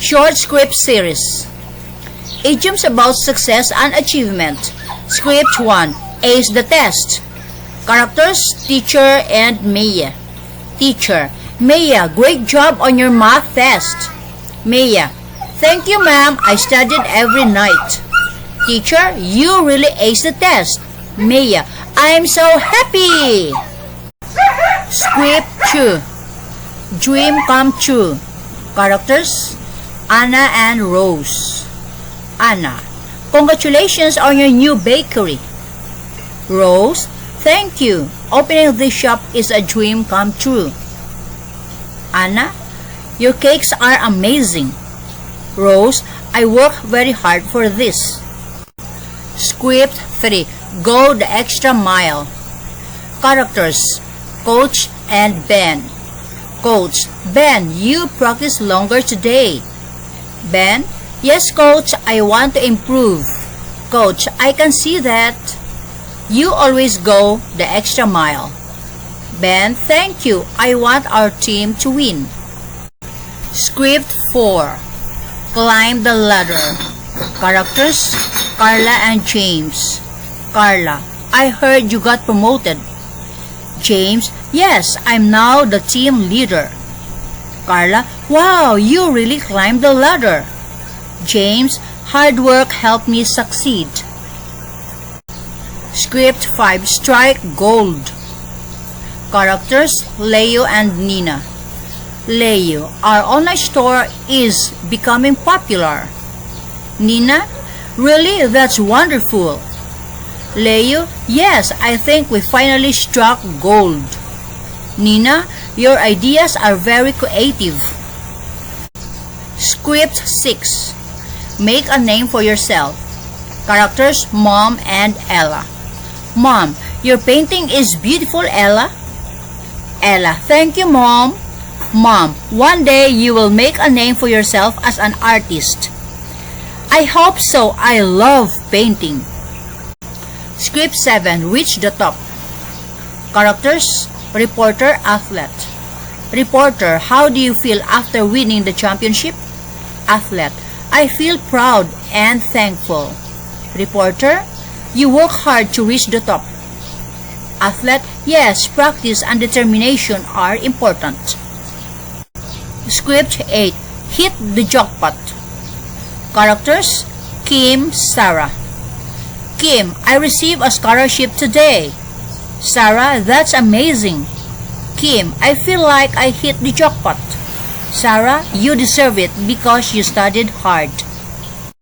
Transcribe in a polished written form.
Short script series. Idioms about success and achievement. Script 1. Ace the test. Characters, teacher and Maya. Teacher. Maya, great job on your math test. Maya. Thank you, ma'am. I studied every night. Teacher, you really aced the test. Maya. I'm so happy. Script 2. Dream come true. Characters, Anna and Rose. Anna. Congratulations on your new bakery. Rose. Thank you. Opening this shop is a dream come true. Anna. Your cakes are amazing. Rose. I work very hard for this. Script 3. Go the extra mile. Characters, Coach and Ben. Coach. Ben, you practice longer today. Ben. Yes, Coach, I want to improve. Coach, I can see that. You always go the extra mile. Ben, thank you. I want our team to win. Script 4. Climb the ladder. Characters, Carla and James. Carla, I heard you got promoted. James, yes, I'm now the team leader. Carla, wow, you really climbed the ladder. James, hard work helped me succeed. Script 5. Strike gold. Characters, Leo and Nina. Leo, our online store is becoming popular. Nina, really? That's wonderful. Leo, yes, I think we finally struck gold. Nina, your ideas are very creative. Script 6. Make a name for yourself. Characters, Mom and Ella. Mom, your painting is beautiful, Ella. Ella, thank you, Mom. Mom, one day you will make a name for yourself as an artist. I hope so. I love painting. Script 7. Reach the top. Characters, Reporter, Athlete. Reporter, how do you feel after winning the championship? Athlete, I feel proud and thankful. Reporter, you work hard to reach the top. Athlete, yes, practice and determination are important. Script 8. Hit the jackpot. Characters, Kim, Sarah. Kim, I received a scholarship today. Sarah, that's amazing. Kim, I feel like I hit the jackpot. Sarah, you deserve it because you studied hard.